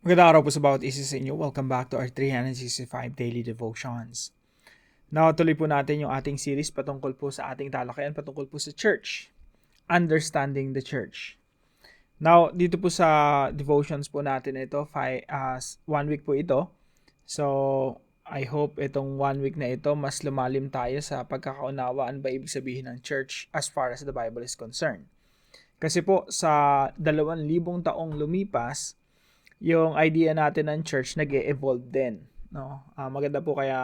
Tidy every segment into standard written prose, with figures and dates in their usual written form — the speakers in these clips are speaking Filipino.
Magandang araw po sa bawat isa sa inyo. Welcome back to our 365 Daily Devotions. Now, tuloy po natin yung ating series patungkol po sa ating talakayan, patungkol po sa church. Understanding the church. Now, dito po sa devotions po natin ito, 1 week po ito. So, I hope itong 1 week na ito, mas lumalim tayo sa pagkakaunawaan ba ibig sabihin ng church as far as the Bible is concerned. Kasi po, sa 2,000 taong lumipas, yung idea natin ng church nag-e-evolve din, no? Maganda po kaya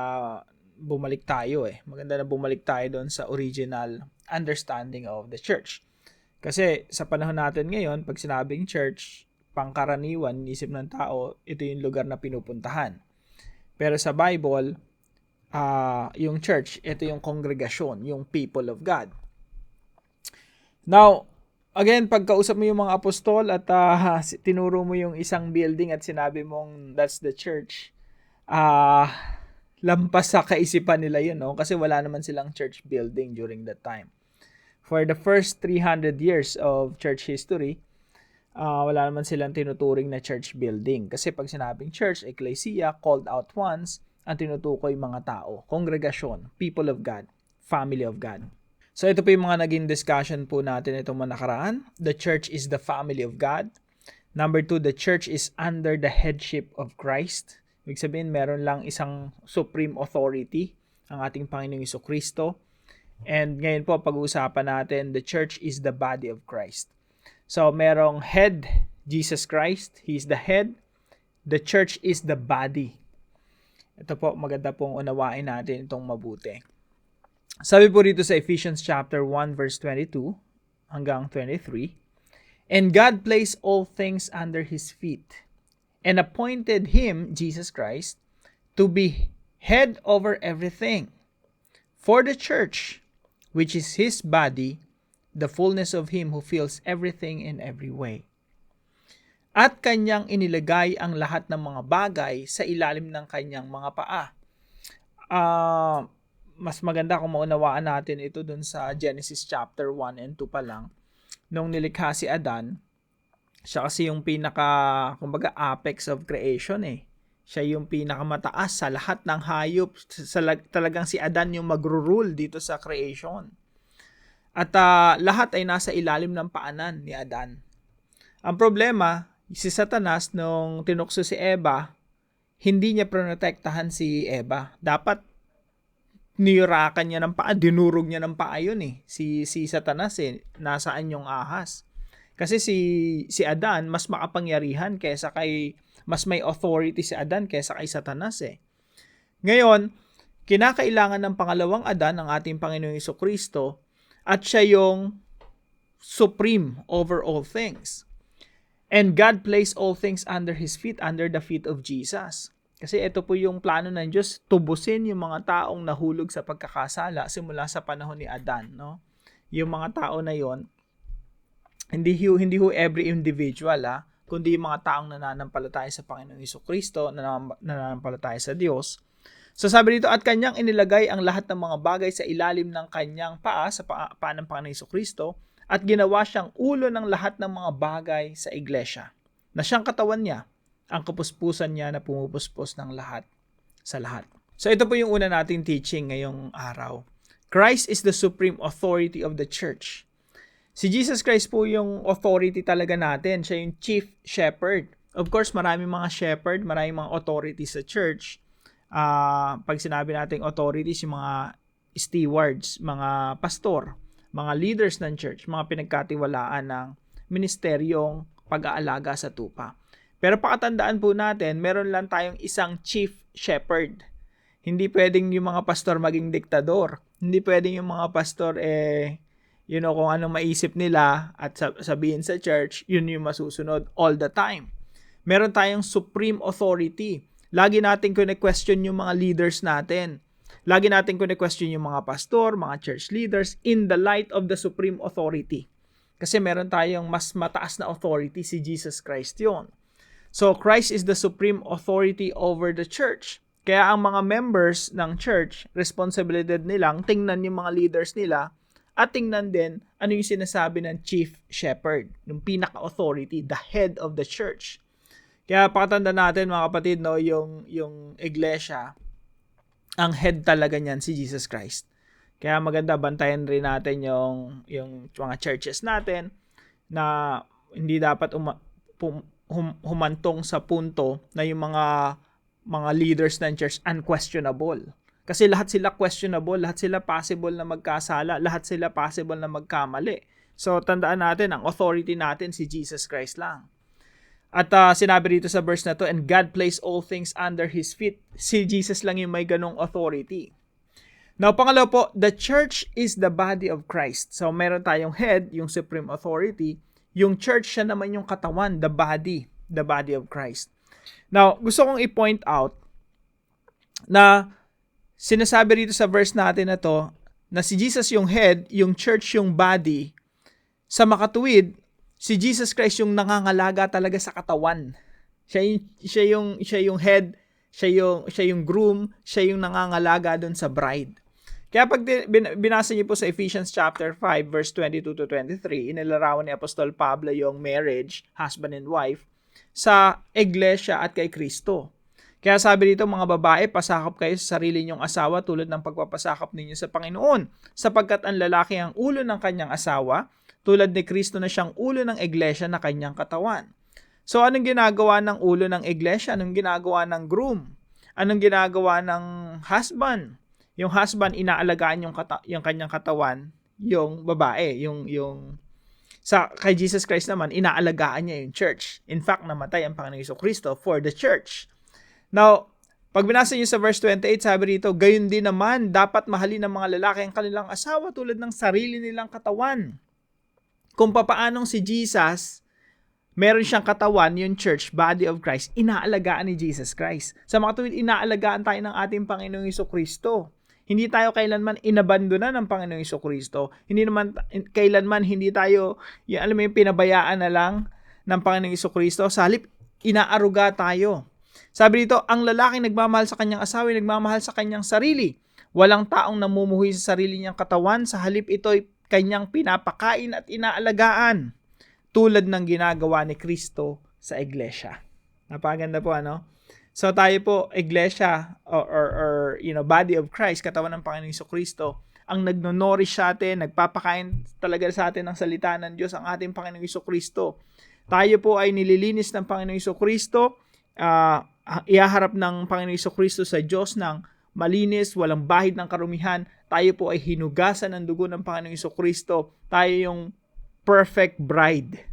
bumalik tayo Maganda na bumalik tayo doon sa original understanding of the church. Kasi sa panahon natin ngayon, pag sinabing church, pangkaraniwan, isip ng tao, ito yung lugar na pinupuntahan. Pero sa Bible, yung church, ito yung kongregasyon, yung people of God. Now, again, pagkausap mo yung mga apostol at tinuro mo yung isang building at sinabi mong that's the church, lampas sa kaisipan nila yun, no? Kasi wala naman silang church building during that time. For the first 300 years of church history, wala naman silang tinuturing na church building. Kasi pag sinabing church, ecclesia, called out ones, ang tinutukoy mga tao, kongregasyon, people of God, family of God. So ito po yung mga naging discussion po natin itong mga nakaraan. The church is the family of God. Number 2, the church is under the headship of Christ. Ibig sabihin, meron lang isang supreme authority, ang ating Panginoong Jesucristo. And ngayon po, pag-uusapan natin, the church is the body of Christ. So merong head, Jesus Christ. He is the head. The church is the body. Ito po, maganda pong unawain natin itong mabuti. Sabi po rito sa Ephesians chapter 1 verse 22 hanggang 23, "And God placed all things under His feet, and appointed Him, Jesus Christ, to be head over everything, for the church, which is His body, the fullness of Him who fills everything in every way. At Kanyang inilagay ang lahat ng mga bagay sa ilalim ng Kanyang mga paa." Mas maganda kung maunawaan natin ito dun sa Genesis chapter 1 and 2 pa lang. Nung nilikha si Adan, siya kasi yung kumbaga, apex of creation Siya yung pinakamataas sa lahat ng hayop. Talagang si Adan yung magro-rule dito sa creation. At lahat ay nasa ilalim ng paanan ni Adan. Ang problema, si Satanas nung tinukso si Eva, hindi niya protektahan si Eva. Dapat nirakan niya ng paa, dinurog niya ng paa yun Si Satanas nasaan yung ahas. Kasi si Adan mas makapangyarihan mas may authority si Adan kaysa kay Satanas Ngayon, kinakailangan ng pangalawang Adan ang ating Panginoong Jesucristo at siya yung supreme over all things. And God placed all things under His feet, under the feet of Jesus. Kasi ito po yung plano ng Diyos, tubusin yung mga taong nahulog sa pagkakasala simula sa panahon ni Adan, no? Yung mga tao na yon, hindi ho every individual, kundi yung mga taong nananampalataya sa Panginoong Jesucristo, nananampalataya sa Diyos. So sabi dito, at Kanyang inilagay ang lahat ng mga bagay sa ilalim ng Kanyang paa, sa paa ng Panginoong Jesucristo, at ginawa siyang ulo ng lahat ng mga bagay sa iglesia, na siyang katawan niya, ang kapuspusan niya na pumupuspos ng lahat sa lahat. So ito po yung una nating teaching ngayong araw. Christ is the supreme authority of the church. Si Jesus Christ po yung authority talaga natin. Siya yung chief shepherd. Of course, maraming mga shepherd, maraming mga authorities sa church. Pag sinabi nating authorities, yung mga stewards, mga pastor, mga leaders ng church, mga pinagkatiwalaan ng ministeryong pag-aalaga sa tupa. Pero pakatandaan po natin, meron lang tayong isang chief shepherd. Hindi pwedeng yung mga pastor maging diktador. Hindi pwedeng yung mga pastor kung anong maisip nila at sabihin sa church, yun yung masusunod all the time. Meron tayong supreme authority. Lagi natin kine-question yung mga leaders natin. Lagi natin kine-question yung mga pastor, mga church leaders in the light of the supreme authority. Kasi meron tayong mas mataas na authority, si Jesus Christ yun. So, Christ is the supreme authority over the church. Kaya ang mga members ng church, responsibilidad nilang tingnan yung mga leaders nila at tingnan din ano yung sinasabi ng chief shepherd, yung pinaka-authority, the head of the church. Kaya pakatanda natin mga kapatid, no, yung iglesia, ang head talaga niyan si Jesus Christ. Kaya maganda bantayan rin natin yung mga churches natin na hindi dapat humantong sa punto na yung mga leaders ng church unquestionable. Kasi lahat sila questionable, lahat sila possible na magkasala, lahat sila possible na magkamali. So tandaan natin, ang authority natin si Jesus Christ lang. At sinabi dito sa verse na to, and God placed all things under His feet. Si Jesus lang yung may ganong authority. Now, pangalawa po, the church is the body of Christ. So, meron tayong head, yung supreme authority. Yung church, siya naman yung katawan, the body of Christ. Now, gusto kong i-point out na sinasabi rito sa verse natin na to, na si Jesus yung head, yung church yung body. Sa makatuwid, si Jesus Christ yung nangangalaga talaga sa katawan. Siya yung head, siya yung groom, siya yung nangangalaga doon sa bride. Kaya pag binasa niyo po sa Ephesians chapter 5 verse 22 to 23, inilarawan ni Apostol Pablo yung marriage, husband and wife, sa iglesia at kay Kristo. Kaya sabi dito, mga babae, pasakop kayo sa sarili niyong asawa tulad ng pagpapasakop ninyo sa Panginoon, sapagkat ang lalaki ang ulo ng kanyang asawa, tulad ni Kristo na siyang ulo ng iglesia na kanyang katawan. So anong ginagawa ng ulo ng iglesia? Anong ginagawa ng groom? Anong ginagawa ng husband? Yung husband, inaalagaan yung kanyang katawan, yung babae, kay Jesus Christ naman, inaalagaan niya yung church. In fact, namatay ang Panginoong Jesucristo for the church. Now, pag binasa niyo sa verse 28, sabi rito, gayon din naman, dapat mahalin ng mga lalaki ang kanilang asawa tulad ng sarili nilang katawan. Kung papaanong si Jesus, meron siyang katawan, yung church, body of Christ, inaalagaan ni Jesus Christ. Sa mga tuwid, inaalagaan tayo ng ating Panginoong Jesucristo. Hindi tayo kailanman inabandona ng Panginoong Jesucristo. Hindi naman kailanman hindi tayo, yung pinabayaan na lang ng Panginoong Jesucristo. Sa halip, inaaruga tayo. Sabi dito, ang lalaki nagmamahal sa kanyang asawa, nagmamahal sa kanyang sarili. Walang taong namumuhay sa sarili niyang katawan, sa halip ito'y kanyang pinapakain at inaalagaan. Tulad ng ginagawa ni Kristo sa iglesia. Napaganda po, ano? So tayo po, iglesia or body of Christ, katawan ng Panginoong Jesucristo, ang nagno-nourish sa atin, nagpapakain talaga sa atin ng salita ng Diyos, ang ating Panginoong Jesucristo. Tayo po ay nililinis ng Panginoong Jesucristo, ihaharap ng Panginoong Jesucristo sa Diyos ng malinis, walang bahid ng karumihan. Tayo po ay hinugasan ng dugo ng Panginoong Jesucristo. Tayo yung perfect bride.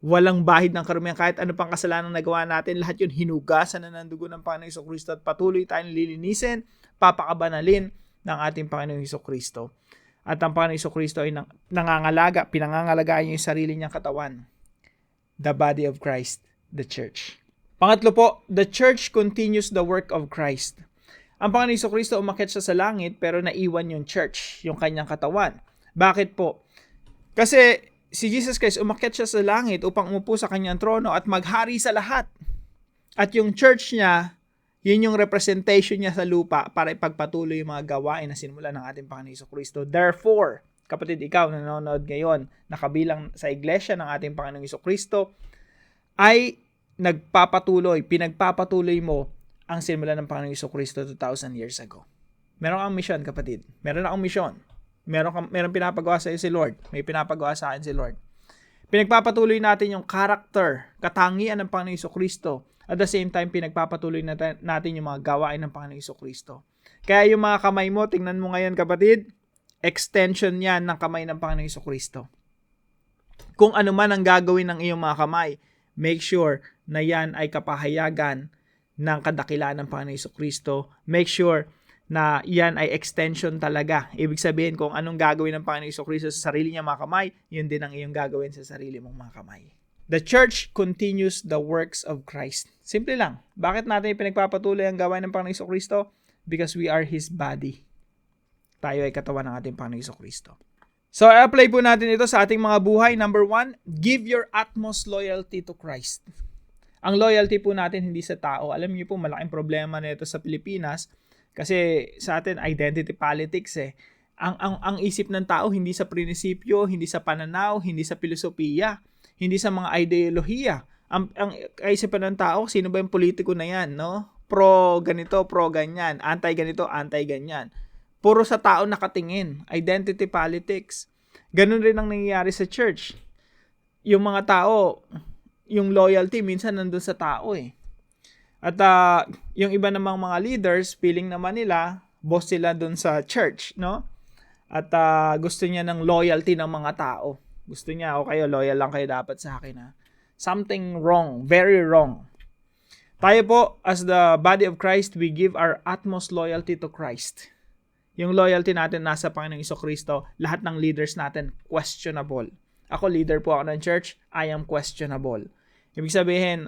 Walang bahid ng karumihan. Kahit ano pang kasalanan nagawa natin, lahat yun hinugasan na ng dugo ng Panginoong Jesucristo at patuloy tayong lilinisin, papakabanalin ng ating Panginoong Jesucristo. At ang Panginoong Jesucristo ay pinangangalagaan niya yung sarili niyang katawan. The body of Christ, the church. Pangatlo po, the church continues the work of Christ. Ang Panginoong Jesucristo umakyat siya sa langit pero naiwan yung church, yung kanyang katawan. Bakit po? Kasi si Jesus Christ umakyat siya sa langit upang umupo sa kanyang trono at maghari sa lahat. At yung church niya, yun yung representation niya sa lupa para ipagpatuloy yung mga gawain na sinimula ng ating Panginoong Jesucristo. Therefore, kapatid, ikaw na nanonood ngayon, nakabilang sa iglesia ng ating Panginoong Jesucristo, ay pinagpapatuloy mo ang sinimula ng Panginoong Jesucristo 2,000 years ago. Meron kang mission, kapatid. Meron akong mission. Meron pinapagawa sa iyo si Lord. May pinapagawa sa akin si Lord. Pinagpapatuloy natin yung character, katangian ng Panginoong Jesucristo. At the same time, pinagpapatuloy natin yung mga gawain ng Panginoong Jesucristo. Kaya yung mga kamay mo, tingnan mo ngayon kapatid, extension yan ng kamay ng Panginoong Jesucristo. Kung ano man ang gagawin ng iyong mga kamay, make sure na yan ay kapahayagan ng kadakilaan ng Panginoong Jesucristo. Make sure na yan ay extension talaga. Ibig sabihin, kung anong gagawin ng Panginoong Jesucristo sa sarili niya mga kamay, yun din ang iyong gagawin sa sarili mong mga kamay. The church continues the works of Christ. Simple lang. Bakit natin pinagpapatuloy ang gawain ng Panginoong Jesucristo? Because we are His body. Tayo ay katawan ng ating Panginoong Jesucristo. So, i-apply po natin ito sa ating mga buhay. Number 1, give your utmost loyalty to Christ. Ang loyalty po natin hindi sa tao. Alam niyo po, malaking problema nito sa Pilipinas. Kasi sa atin, identity politics eh. Ang isip ng tao, hindi sa prinsipyo, hindi sa pananaw, hindi sa filosofiya, hindi sa mga ideolohiya. Ang kaisipan ng tao, sino ba yung politiko na yan, no? Pro ganito, pro ganyan, anti ganito, anti ganyan. Puro sa tao nakatingin, identity politics. Ganun rin ang nangyayari sa church. Yung mga tao, yung loyalty minsan nandun sa tao eh. At yung iba namang mga leaders, feeling naman nila, boss sila dun sa church, no? At gusto niya ng loyalty ng mga tao. Gusto niya, okay, loyal lang kayo dapat sa akin, ha? Something wrong, very wrong. Tayo po, as the body of Christ, we give our utmost loyalty to Christ. Yung loyalty natin nasa Panginoong Jesucristo, lahat ng leaders natin, questionable. Ako, leader po ako ng church, I am questionable. Ibig sabihin,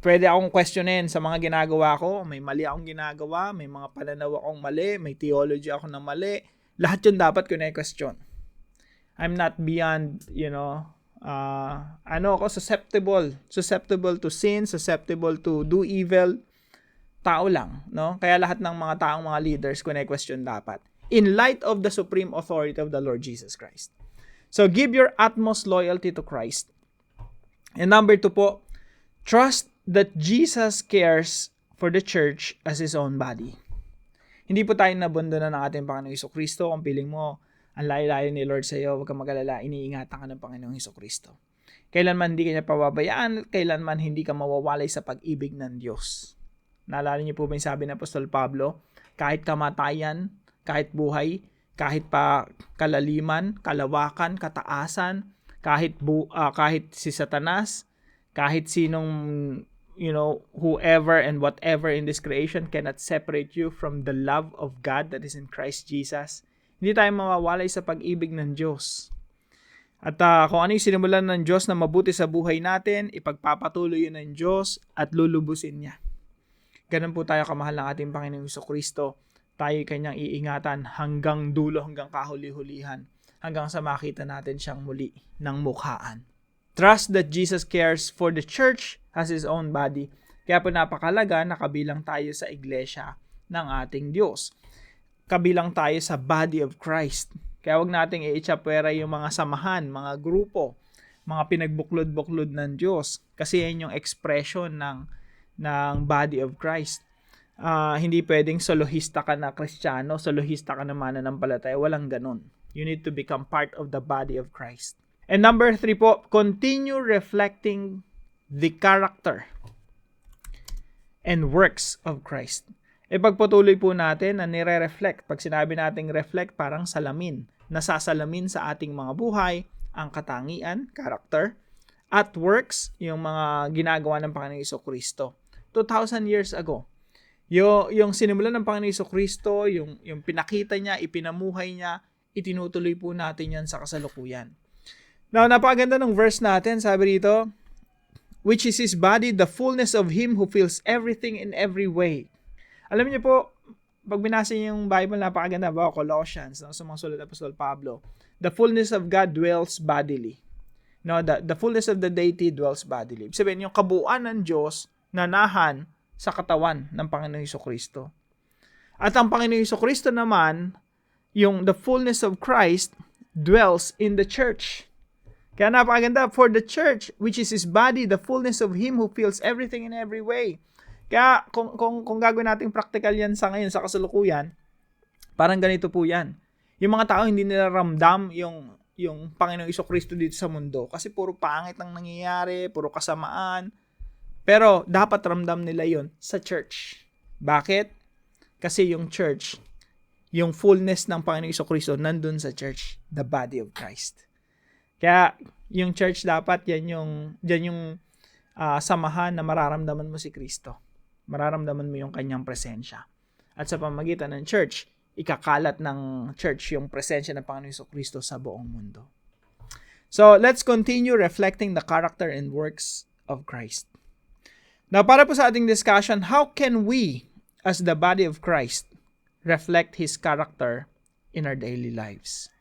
pwede akong questionin sa mga ginagawa ko, may mali akong ginagawa, may mga pananaw akong mali, may theology ako na mali, lahat yun dapat ko na-question. I'm not beyond, ako, susceptible to sin, susceptible to do evil, tao lang, no? Kaya lahat ng mga taong mga leaders ko na-question dapat in light of the supreme authority of the Lord Jesus Christ. So, give your utmost loyalty to Christ. And number 2 po, trust that Jesus cares for the church as His own body. Hindi po tayo nabundunan ng ating Panginoong Jesucristo. Kung piling mo, ang layo-layo ni Lord sa iyo, huwag kang mag-alala, iniingatan ka ng Panginoong Jesucristo. Kailanman hindi ka niya pababayaan, kailanman hindi ka mawawalay sa pag-ibig ng Diyos. Naalala niyo po ba yung sabi ng Apostol Pablo? Kahit kamatayan, kahit buhay, kahit pa kalaliman, kalawakan, kataasan, kahit si Satanas, kahit sinong, whoever and whatever in this creation cannot separate you from the love of God that is in Christ Jesus. Hindi tayo mawawalay sa pag-ibig ng Diyos. At kung ano yung sinimulan ng Diyos na mabuti sa buhay natin, ipagpapatuloy yun ng Diyos at lulubusin niya. Ganun po tayo kamahal ng ating Panginoong Jesucristo. Tayo kanyang iingatan hanggang dulo, hanggang kahuli-hulihan, hanggang sa makita natin siyang muli ng mukhaan. Trust that Jesus cares for the church as His own body. Kaya po napakalaga na kabilang tayo sa iglesia ng ating Diyos. Kabilang tayo sa body of Christ. Kaya wag nating i-ichapwera yung mga samahan, mga grupo, mga pinagbuklod-buklod ng Diyos. Kasi yan yung expression ng body of Christ. Hindi pwedeng solohista ka na Kristiyano, solohista ka na mananampalataya. Walang ganun. You need to become part of the body of Christ. And number 3 po, continue reflecting the character and works of Christ. Pagpatuloy po natin na nire-reflect. Pag sinabi nating reflect, parang salamin. Nasasalamin sa ating mga buhay ang katangian, character, at works, yung mga ginagawa ng Panginoong Jesucristo. 2,000 years ago. Yung sinimulan ng Panginoong Jesucristo, yung pinakita niya, ipinamuhay niya, itinutuloy po natin yan sa kasalukuyan. Now, napakaganda ng verse natin, sabi dito, which is His body, the fullness of Him who fills everything in every way. Alam niyo po, pag binasa niyo yung Bible, napakaganda ba? Colossians, no? Sa mga sulat ng Apostol Pablo, the fullness of God dwells bodily. No, the fullness of the deity dwells bodily. Ibig sabihin, yung kabuuan ng Diyos nanahan sa katawan ng Panginoong Jesucristo. At ang Panginoong Jesucristo naman, yung the fullness of Christ dwells in the church. Kaya napakaganda, for the church, which is His body, the fullness of Him who fills everything in every way. Kaya kung gagawin natin practical yan sa ngayon, sa kasalukuyan, parang ganito po yan. Yung mga tao hindi nila ramdam yung Panginoong Jesucristo dito sa mundo kasi puro pangit ang nangyayari, puro kasamaan. Pero dapat ramdam nila yon sa church. Bakit? Kasi yung church, yung fullness ng Panginoong Jesucristo nandun sa church, the body of Christ. Kaya yung church dapat yan yung samahan na mararamdaman mo si Kristo. Mararamdaman mo yung kanyang presensya. At sa pamagitan ng church, ikakalat ng church yung presensya ng Panginoong Jesucristo sa buong mundo. So, let's continue reflecting the character and works of Christ. Now, para po sa ating discussion, how can we, as the body of Christ, reflect His character in our daily lives?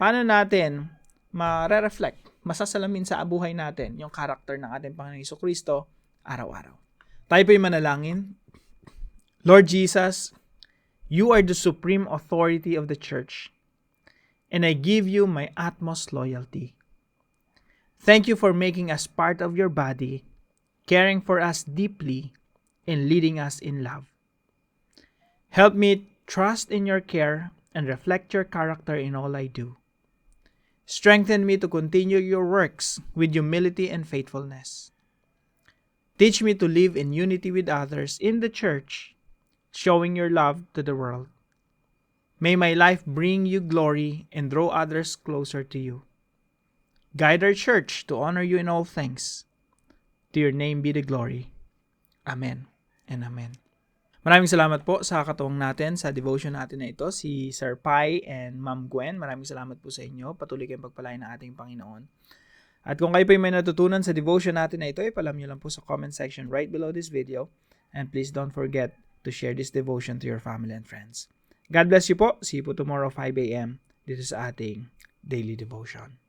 Paano natin ma-reflect, masasalamin sa buhay natin yung character ng ating Panginoong Jesucristo araw-araw? Tayo po'y manalangin. Lord Jesus, You are the supreme authority of the church, and I give You my utmost loyalty. Thank you for making us part of your body, caring for us deeply, and leading us in love. Help me trust in your care and reflect your character in all I do. Strengthen me to continue your works with humility and faithfulness. Teach me to live in unity with others in the church, showing your love to the world. May my life bring you glory and draw others closer to you. Guide our church to honor you in all things. To your name be the glory. Amen and amen. Maraming salamat po sa katuwang natin sa devotion natin na ito, si Sir Pai and Ma'am Gwen. Maraming salamat po sa inyo. Patuloy kayong pagpalain ng ating Panginoon. At kung kayo po may natutunan sa devotion natin na ito, ipalam nyo lang po sa comment section right below this video. And please don't forget to share this devotion to your family and friends. God bless you po. See you po tomorrow 5 a.m. dito sa ating daily devotion.